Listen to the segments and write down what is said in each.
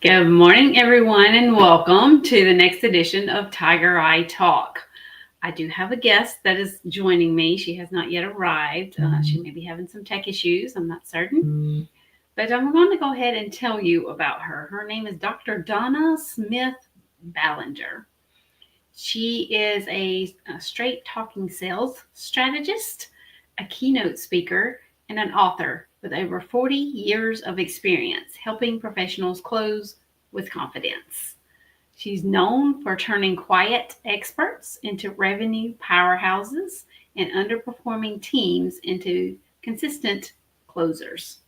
Good morning, everyone, and welcome to the next edition of Tiger Eye Talk. I do have a guest that is joining me. She has not yet arrived. She may be having some tech issues. I'm not certain. But I'm going to go ahead and tell you about her. Her name is Dr. Donna Smith Bellinger. She is a straight talking sales strategist, a keynote speaker, and an author with over 40 years of experience helping professionals close with confidence. She's known for turning quiet experts into revenue powerhouses and underperforming teams into consistent closers.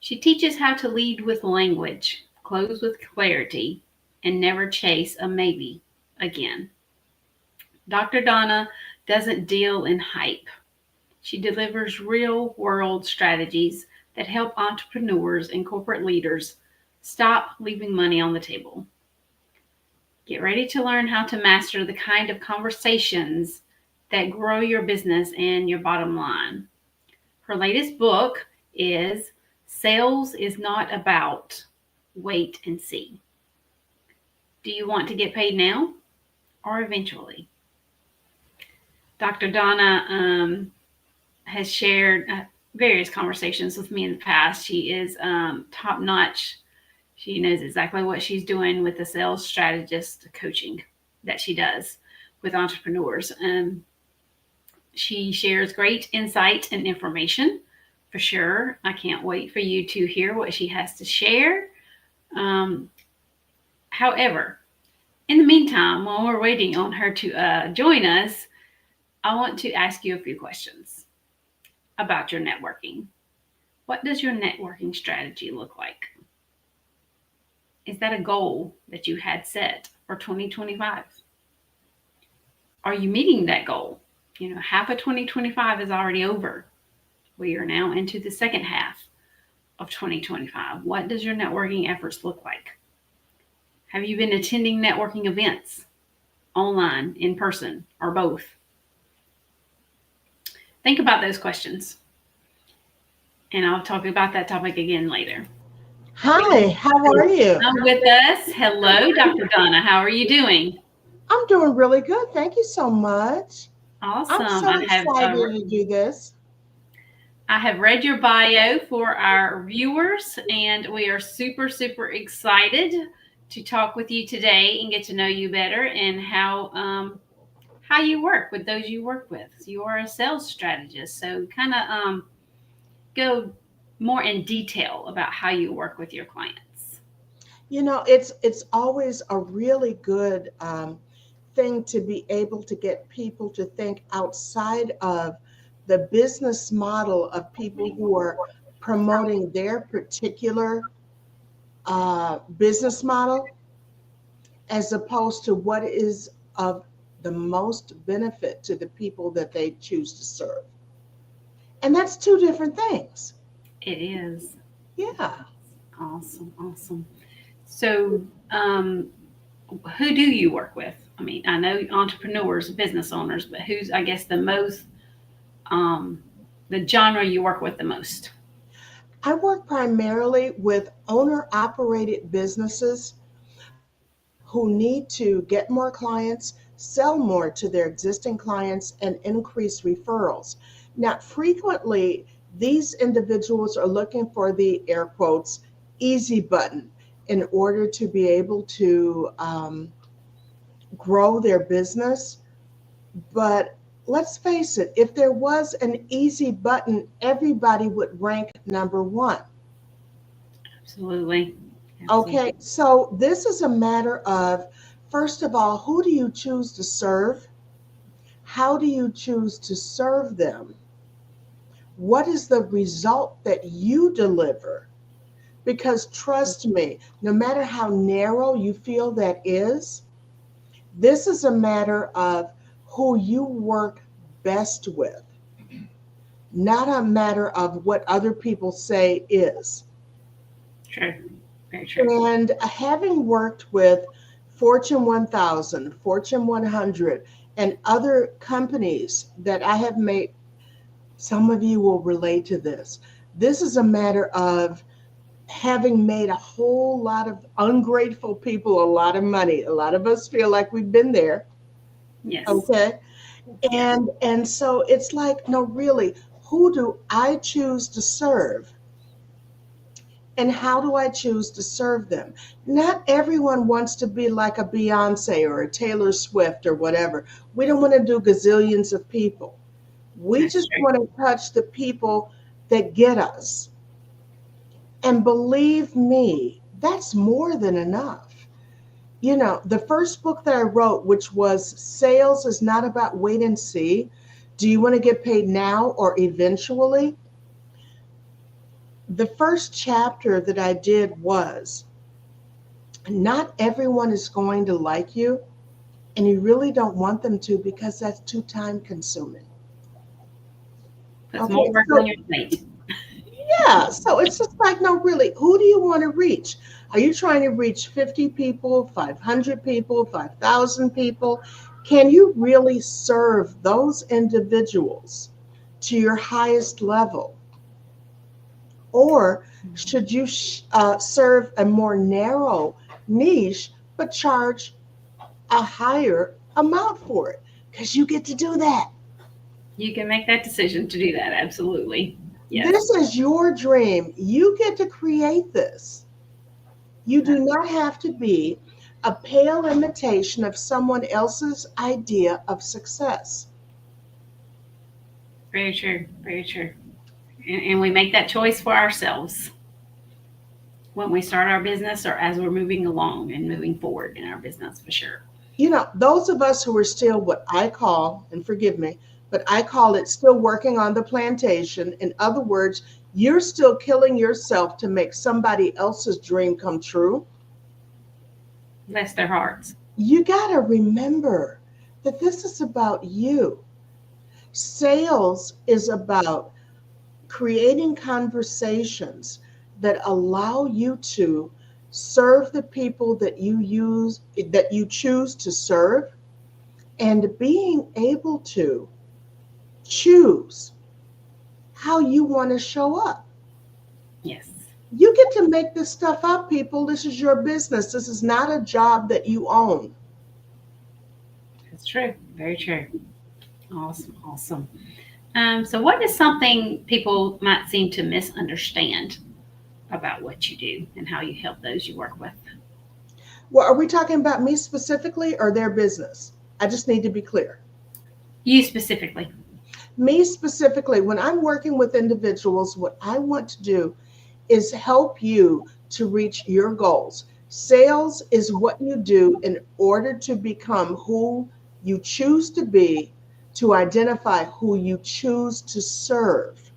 She teaches how to lead with language, close with clarity, and never chase a maybe again. Dr. Donna doesn't deal in hype. She delivers real world strategies that help entrepreneurs and corporate leaders stop leaving money on the table. Get ready to learn how to master the kind of conversations that grow your business and your bottom line. Her latest book is Sales is Not About Wait and See. Do you want to get paid now or eventually? Dr. Donna has shared various conversations with me in the past. She is top notch. She knows exactly what she's doing with the sales strategist coaching that she does with entrepreneurs. She shares great insight and information for sure. I can't wait for you to hear what she has to share. However, in the meantime, while we're waiting on her to join us, I want to ask you a few questions about your networking. What does your networking strategy look like? Is that a goal that you had set for 2025? Are you meeting that goal? Half of 2025 is already over. We are now into the second half of 2025. What does your networking efforts look like? Have you been attending networking events, online, in person, or both? Think about those questions, and I'll talk about that topic again later. Hi, how are you? With us. Hello, Dr. Donna. How are you doing? I'm doing really good. Thank you so much. Awesome. I'm so excited to do this. I have read your bio for our viewers, and we are super, super excited to talk with you today and get to know you better and how you work with those you work with. You are a sales strategist, so kind of go more in detail about how you work with your clients. It's always a really good thing to be able to get people to think outside of the business model of people who are promoting their particular business model, as opposed to what is of the most benefit to the people that they choose to serve. And that's two different things. It is. Yeah. Awesome. So, who do you work with? I mean, I know entrepreneurs, business owners, but who's, I guess, the genre you work with the most? I work primarily with owner operated businesses who need to get more clients, sell more to their existing clients, and increase referrals. Now, frequently, these individuals are looking for the air quotes easy button in order to be able to grow their business. But let's face it, if there was an easy button, everybody would rank number one. Absolutely. Okay, so this is a matter of, first of all, who do you choose to serve? How do you choose to serve them? What is the result that you deliver? Because trust me, no matter how narrow you feel that is, this is a matter of who you work best with, not a matter of what other people say is. True. Very true. And having worked with Fortune 1000, Fortune 100, and other companies that I have made, some of you will relate to this. This is a matter of having made a whole lot of ungrateful people a lot of money. A lot of us feel like we've been there. Yes. Okay. Yes. And so it's like, no, really, who do I choose to serve? And how do I choose to serve them? Not everyone wants to be like a Beyonce or a Taylor Swift or whatever. We don't want to do gazillions of people. We That's just true. want to touch the people that get us. And believe me, that's more than enough. You know, the first book that I wrote, which was Sales is Not About Wait and See. Do you want to get paid now or eventually? The first chapter that I did was not everyone is going to like you, and you really don't want them to because that's too time consuming. Puts more Okay, work on so your plate. yeah, so it's just like, no, really, who do you want to reach? Are you trying to reach 50 people, 500 people, 5,000 people? Can you really serve those individuals to your highest level? Or should you serve a more narrow niche but charge a higher amount for it? Because you get to do that. You can make that decision to do that. Absolutely. Yes. This is your dream. You get to create this. You do That's not have to be a pale imitation of someone else's idea of success. very true. Very true. And we make that choice for ourselves when we start our business or as we're moving along and moving forward in our business for sure. You know, those of us who are still what I call, and forgive me, but I call it still working on the plantation. In other words, you're still killing yourself to make somebody else's dream come true. Bless their hearts. You got to remember that this is about you. Sales is about creating conversations that allow you to serve the people that you choose to serve, and being able to choose how you want to show up. Yes. You get to make this stuff up, people. This is your business. This is not a job that you own. That's true. Very true. Awesome. Awesome. So, what is something people might seem to misunderstand about what you do and how you help those you work with? Well, are we talking about me specifically or their business? I just need to be clear. You specifically. Me specifically, when I'm working with individuals, what I want to do is help you to reach your goals. Sales is what you do in order to become who you choose to be, to identify who you choose to serve,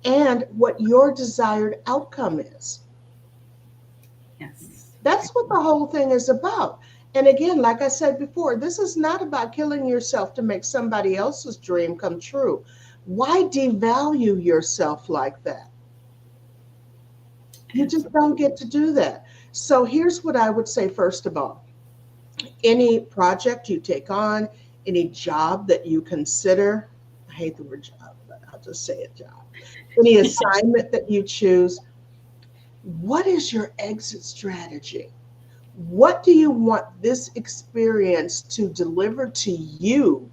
and what your desired outcome is. Yes. That's what the whole thing is about. And again, like I said before, this is not about killing yourself to make somebody else's dream come true. Why devalue yourself like that? You just don't get to do that. So here's what I would say first of all. Any project you take on, any job that you consider, I hate the word job, but I'll just say it job. Any assignment that you choose, what is your exit strategy? What do you want this experience to deliver to you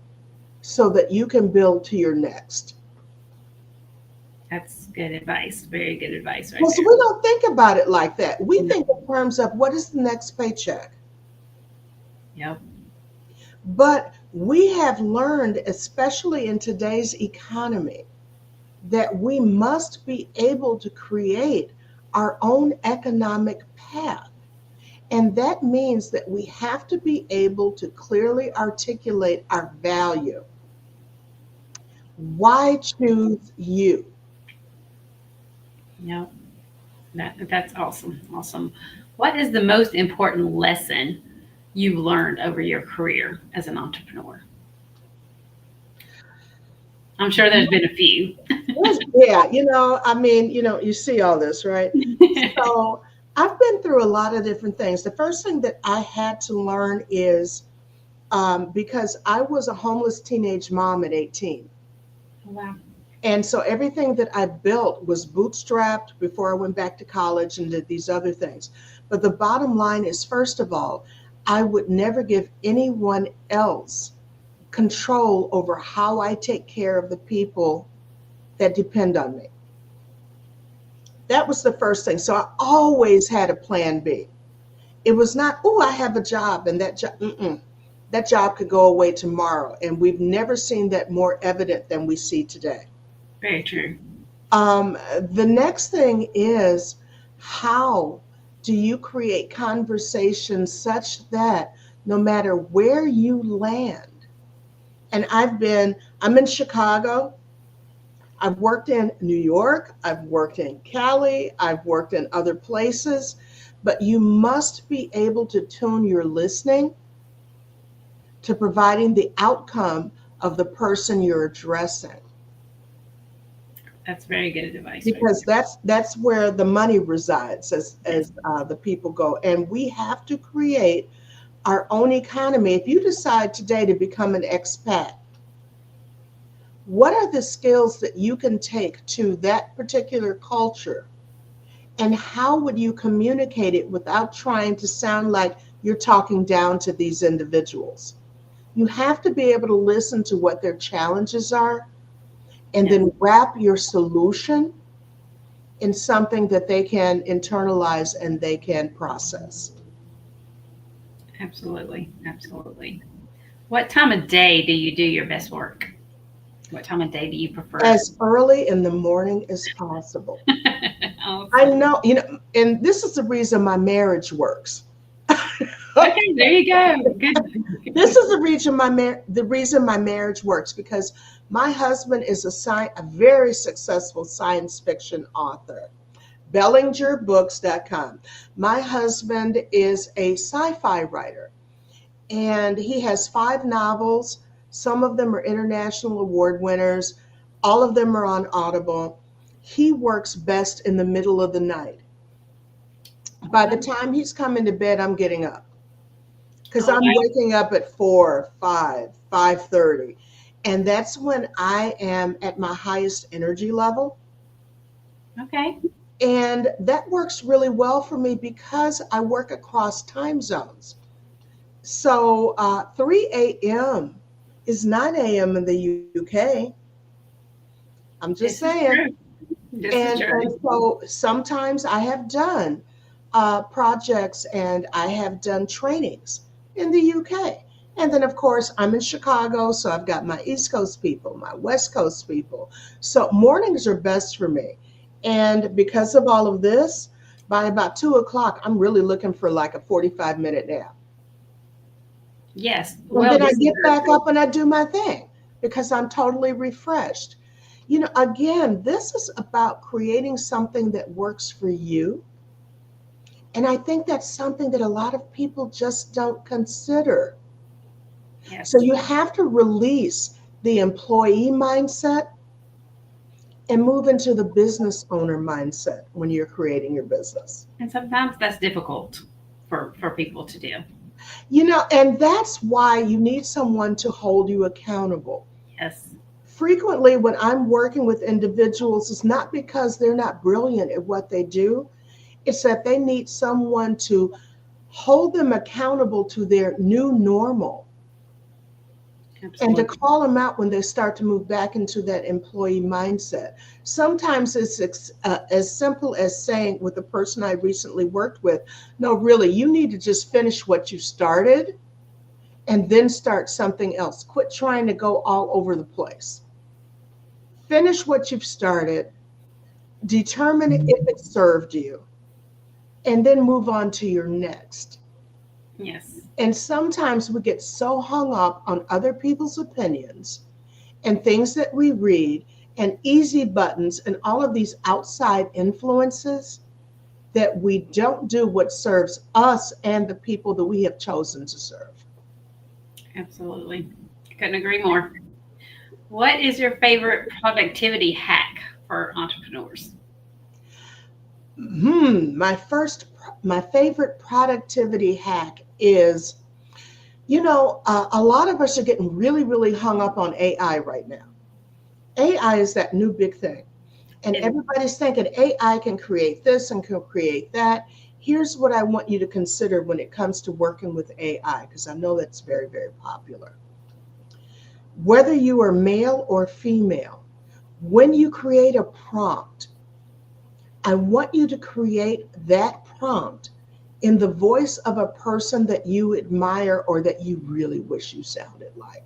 so that you can build to your next? That's good advice. Very good advice right Well, so there. we don't think about it like that. We No. think in terms of what is the next paycheck? Yep. But we have learned, especially in today's economy, that we must be able to create our own economic path. And that means that we have to be able to clearly articulate our value. Why choose you? Yep. That's awesome. Awesome. What is the most important lesson you've learned over your career as an entrepreneur? I'm sure there's been a few. Yeah, I mean, you see all this, right? So I've been through a lot of different things. The first thing that I had to learn is because I was a homeless teenage mom at 18. Wow. And so everything that I built was bootstrapped before I went back to college and did these other things. But the bottom line is, first of all, I would never give anyone else control over how I take care of the people that depend on me. That was the first thing. So I always had a plan B. It was not, oh, I have a job and that job could go away tomorrow. And we've never seen that more evident than we see today. Very true. The next thing is, how do you create conversations such that no matter where you land, and I'm in Chicago, I've worked in New York, I've worked in Cali, I've worked in other places, but you must be able to tune your listening to providing the outcome of the person you're addressing. That's very good advice. Because that's where the money resides, as the people go. And we have to create our own economy. If you decide today to become an expat, what are the skills that you can take to that particular culture? And how would you communicate it without trying to sound like you're talking down to these individuals? You have to be able to listen to what their challenges are and then wrap your solution in something that they can internalize and they can process. Absolutely. Absolutely. What time of day do you do your best work? What time of day do you prefer? As early in the morning as possible. Awesome. I know, and this is the reason my marriage works. Okay, there you go. Good. This is the reason my marriage works, because my husband is a very successful science fiction author. BellingerBooks.com. My husband is a sci-fi writer, and he has 5 novels. Some of them are international award winners. All of them are on Audible. He works best in the middle of the night. By the time he's coming to bed, I'm getting up, because I'm waking up at 4, 5, 5:30. And that's when I am at my highest energy level. Okay. And that works really well for me because I work across time zones. So 3 a.m. is 9 a.m. in the UK. I'm just saying. And so sometimes I have done projects and I have done trainings in the UK. And then, of course, I'm in Chicago, so I've got my East Coast people, my West Coast people. So mornings are best for me. And because of all of this, by about 2 o'clock, I'm really looking for like a 45-minute nap. Yes. Well, then I get back up and I do my thing because I'm totally refreshed. Again, this is about creating something that works for you. And I think that's something that a lot of people just don't consider. Yes. So you have to release the employee mindset and move into the business owner mindset when you're creating your business. And sometimes that's difficult for people to do. And that's why you need someone to hold you accountable. Yes. Frequently, when I'm working with individuals, it's not because they're not brilliant at what they do. It's that they need someone to hold them accountable to their new normal. Absolutely. And to call them out when they start to move back into that employee mindset. Sometimes it's as simple as saying, with the person I recently worked with, no, really, you need to just finish what you started and then start something else. Quit trying to go all over the place. Finish what you've started, determine if it served you, and then move on to your next. Yes. And sometimes we get so hung up on other people's opinions and things that we read and easy buttons and all of these outside influences that we don't do what serves us and the people that we have chosen to serve. Absolutely. Couldn't agree more. What is your favorite productivity hack for entrepreneurs? My favorite productivity hack is, a lot of us are getting really, really hung up on AI right now. AI is that new big thing. And And everybody's thinking AI can create this and can create that. Here's what I want you to consider when it comes to working with AI, because I know that's very, very popular. Whether you are male or female, when you create a prompt, I want you to create that prompt in the voice of a person that you admire or that you really wish you sounded like,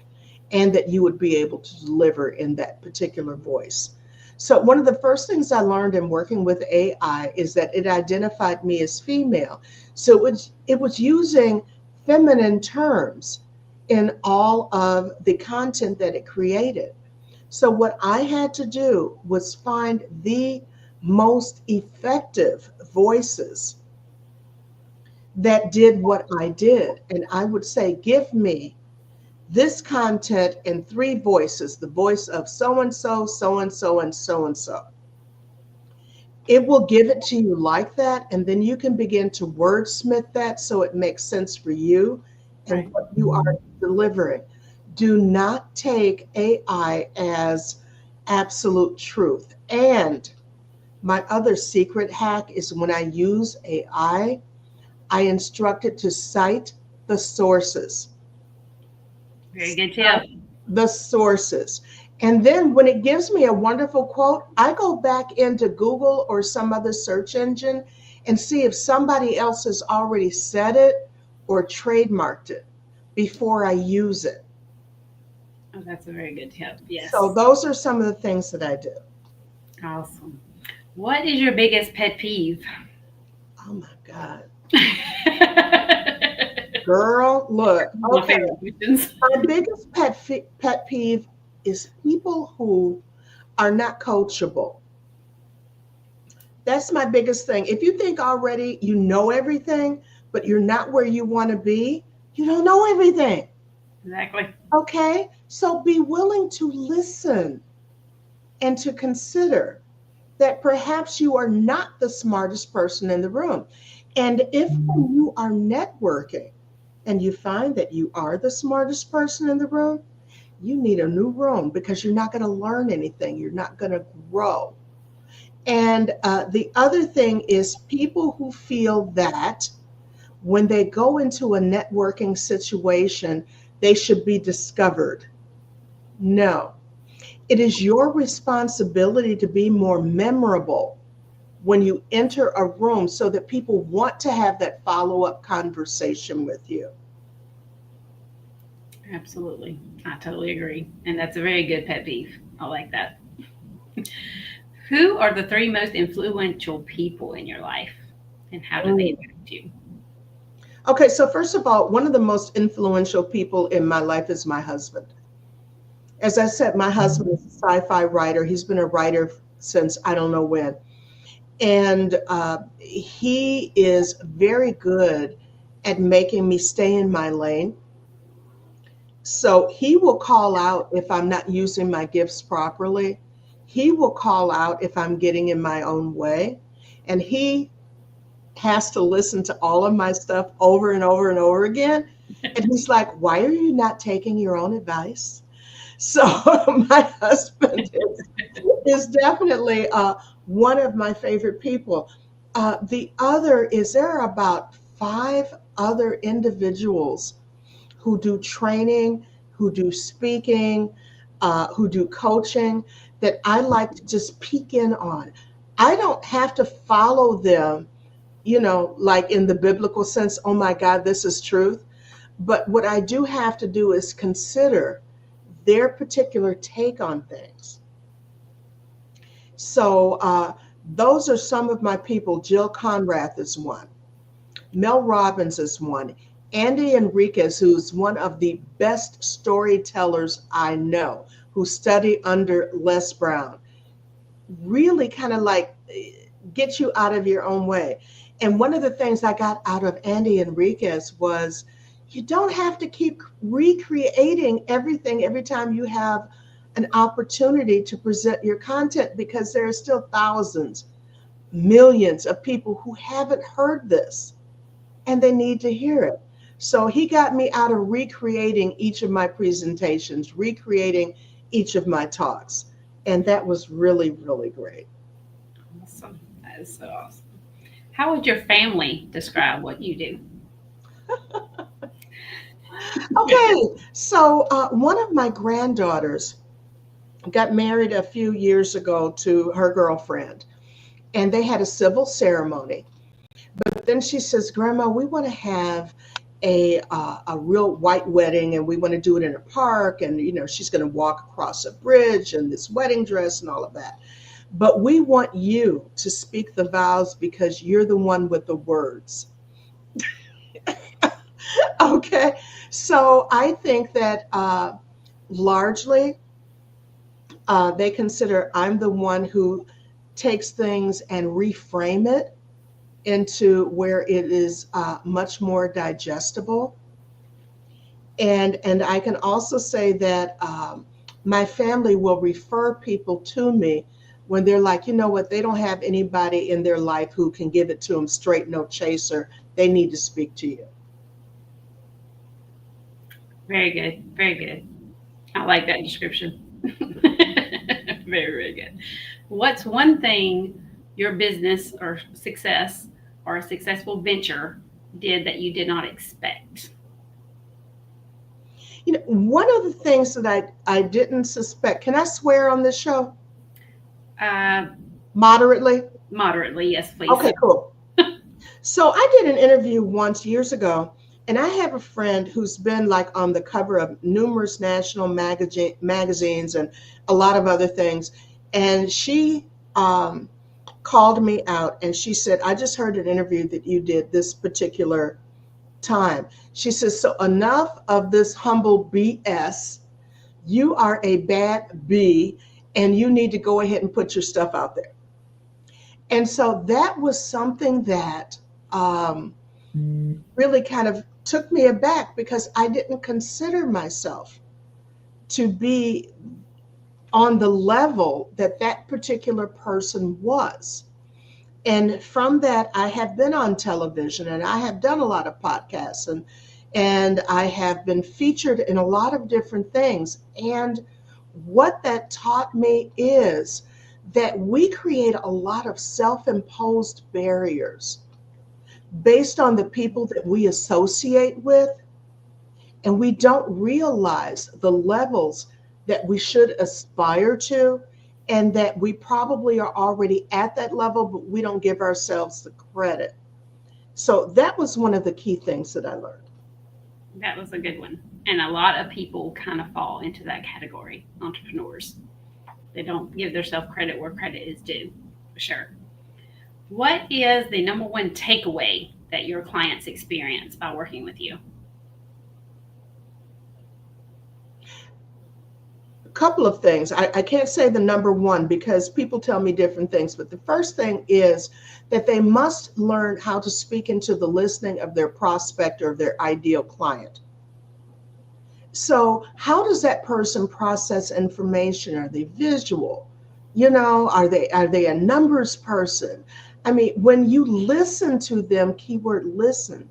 and that you would be able to deliver in that particular voice. So, one of the first things I learned in working with AI is that it identified me as female. So, it was using feminine terms in all of the content that it created. So, what I had to do was find the most effective voices that did what I did. And I would say, give me this content in three voices, the voice of so and so, so and so, and so and so. It will give it to you like that. And then you can begin to wordsmith that so it makes sense for you and right. what you are delivering. Do not take AI as absolute truth. And my other secret hack is when I use I instruct it to cite the sources. Very good tip. The sources. And then when it gives me a wonderful quote, I go back into Google or some other search engine and see if somebody else has already said it or trademarked it before I use it. Oh, that's a very good tip. So Yes. those are some of the things that I do. Awesome. What is your biggest pet peeve? Oh my God. My Girl, look. Okay. favorite questions. My biggest pet peeve is people who are not coachable. That's my biggest thing. If you think already you know everything, but you're not where you want to be, you don't know everything. Exactly. Okay? So be willing to listen and to consider that perhaps you are not the smartest person in the room. And if when you are networking and you find that you are the smartest person in the room, you need a new room because you're not going to learn anything. You're not going to grow. And the other thing is people who feel that when they go into a networking situation, they should be discovered. No, it is your responsibility to be more memorable when you enter a room so that people want to have that follow up conversation with you. Absolutely. I totally agree. And that's a very good pet peeve. I like that. Who are the three most influential people in your life and how do they Mm. impact you? Okay, so first of all, one of the most influential people in my life is my husband. As I said, my husband is a sci-fi writer. He's been a writer since I don't know when. And he is very good at making me stay in my lane. So he will call out if I'm not using my gifts properly. He will call out if I'm getting in my own way. And he has to listen to all of my stuff over and over and over again. And he's like, why are you not taking your own advice? So my husband is definitely one of my favorite people. The other is there are about five other individuals who do training, who do speaking, who do coaching that I like to just peek in on. I don't have to follow them, like in the biblical sense, oh my God, this is truth. But what I do have to do is consider their particular take on things. So those are some of my people. Jill Conrath is one. Mel Robbins is one. Andy Enriquez, who's one of the best storytellers I know, who study under Les Brown, really kind of like get you out of your own way. And one of the things I got out of Andy Enriquez was you don't have to keep recreating everything every time you have an opportunity to present your content because there are still thousands, millions of people who haven't heard this and they need to hear it. So he got me out of recreating each of my presentations, recreating each of my talks. And that was really, really great. Awesome. That is so awesome. How would your family describe what you do? Okay, so one of my granddaughters got married a few years ago to her girlfriend, and they had a civil ceremony. But then she says, "Grandma, we want to have a real white wedding, and we want to do it in a park, and she's going to walk across a bridge in this wedding dress and all of that. But we want you to speak the vows because you're the one with the words." Okay, so I think that largely they consider I'm the one who takes things and reframe it into where it is much more digestible. And I can also say that my family will refer people to me when they're like, you know what, they don't have anybody in their life who can give it to them straight, no chaser. They need to speak to you. Very good. Very good. I like that description. Very, very good. What's one thing your business or success or a successful venture did that you did not expect? One of the things that I didn't suspect, can I swear on this show? Uh, Moderately? Moderately, yes, please. Okay, cool. So I did an interview once years ago, and I have a friend who's been like on the cover of numerous national magazines and a lot of other things. And she called me out and she said, "I just heard an interview that you did this particular time." She says, "So enough of this humble BS. You are a bad bee and you need to go ahead and put your stuff out there." And so that was something that really kind of took me aback because I didn't consider myself to be on the level that that particular person was. And from that, I have been on television and I have done a lot of podcasts and I have been featured in a lot of different things. And what that taught me is that we create a lot of self-imposed barriers based on the people that we associate with, and we don't realize the levels that we should aspire to, and that we probably are already at that level, but we don't give ourselves the credit. So that was one of the key things that I learned. That was a good one. And a lot of people kind of fall into that category, entrepreneurs. They don't give themselves credit where credit is due, for sure. What is the number one takeaway that your clients experience by working with you? A couple of things. I can't say the number one because people tell me different things, but the first thing is that they must learn how to speak into the listening of their prospect or their ideal client. So how does that person process information? Are they visual? Are they a numbers person? I mean, when you listen to them, keyword listen,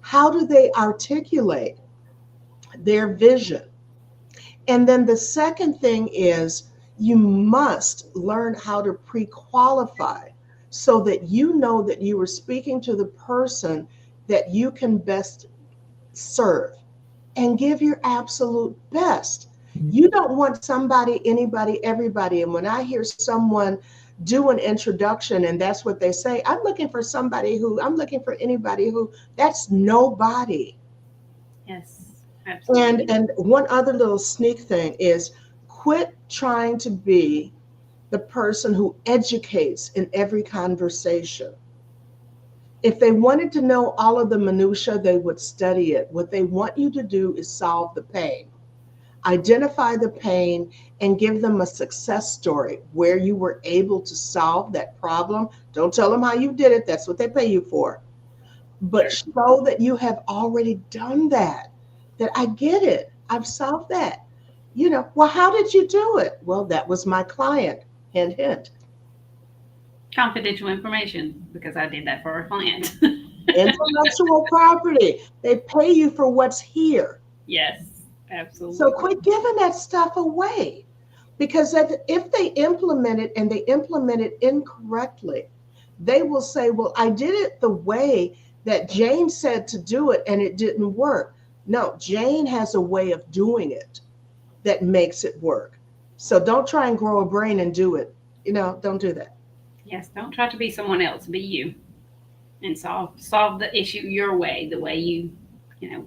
how do they articulate their vision? And then the second thing is you must learn how to pre-qualify so that you know that you are speaking to the person that you can best serve and give your absolute best. You don't want somebody, anybody, everybody. And when I hear someone do an introduction and that's what they say, I'm looking for anybody who, that's nobody. Yes, absolutely. And one other little sneak thing is quit trying to be the person who educates in every conversation. If they wanted to know all of the minutia, they would study it. What they want you to do is solve the pain. Identify the pain and give them a success story where you were able to solve that problem. Don't tell them how you did it. That's what they pay you for. But show that you have already done that, that I get it. I've solved that. Well, how did you do it? Well, that was my client. Hint, hint. Confidential information because I did that for a client. Intellectual property. They pay you for what's here. Yes, So absolutely. quit giving that stuff away Because if they implement it and they implement it incorrectly, they will say, well, I did it the way that Jane said to do it and it didn't work. No, Jane has a way of doing it that makes it work. So don't try and grow a brain and do it. Don't do that. Yes, don't try to be someone else. Be you, and solve the issue your way, the way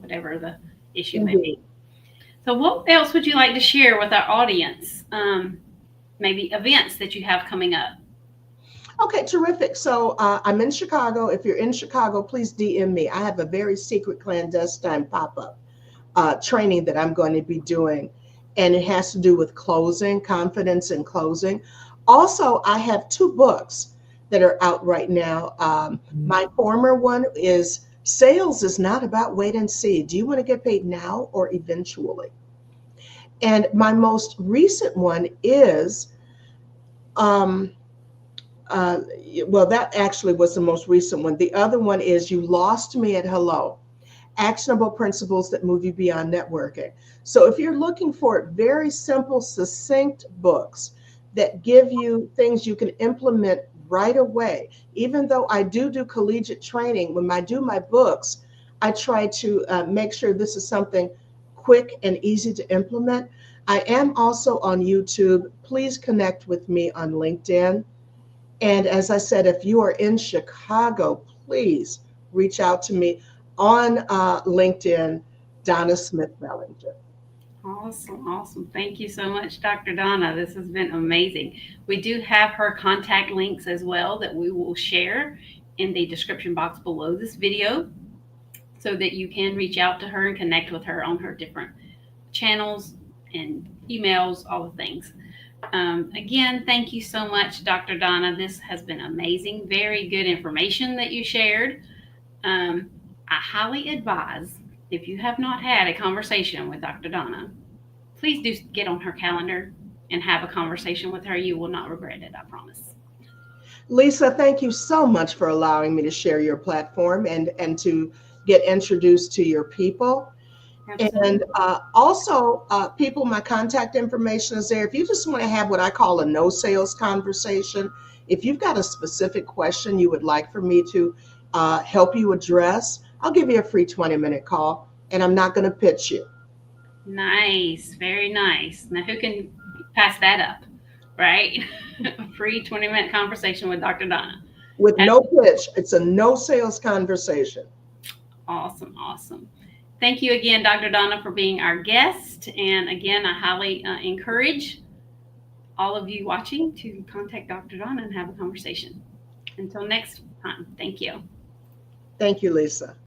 whatever the issue may Indeed. be. So, what else would you like to share with our audience? Maybe events that you have coming up. Okay, terrific. So I'm in Chicago. If you're in Chicago, please DM me. I have a very secret clandestine pop-up training that I'm going to be doing, and it has to do with closing, confidence in closing. Also, I have two books that are out right now. My former one is Sales is Not About Wait and See. Do you want to get paid now or eventually? And my most recent one is, um, uh, well, that actually was the most recent one. The other one is You Lost Me at Hello, Actionable Principles That Move You Beyond Networking. So if you're looking for very simple, succinct books that give you things you can implement right away, even though I do collegiate training, when I do my books, I try to make sure this is something quick and easy to implement. I am also on YouTube. Please connect with me on LinkedIn. And as I said, if you are in Chicago, please reach out to me on LinkedIn, Donna Smith Bellinger. Awesome, awesome. Thank you so much, Dr. Donna. This has been amazing. We do have her contact links as well that we will share in the description box below this video so that you can reach out to her and connect with her on her different channels and emails, all the things. Again, thank you so much, Dr. Donna. This has been amazing. Very good information that you shared. I highly advise, if you have not had a conversation with Dr. Donna, please do get on her calendar and have a conversation with her. You will not regret it, I promise. Lisa, thank you so much for allowing me to share your platform and to get introduced to your people. Absolutely. And also, people, my contact information is there. If you just want to have what I call a no sales conversation, if you've got a specific question you would like for me to help you address, I'll give you a free 20-minute call, and I'm not going to pitch you. Nice. Very nice. Now, who can pass that up, right? A free 20-minute conversation with Dr. Donna. With That's no pitch, it's a no sales conversation. awesome. Awesome. Thank you again, Dr. Donna, for being our guest. And again, I highly encourage all of you watching to contact Dr. Donna and have a conversation. Until next time, thank you. Thank you, Lisa.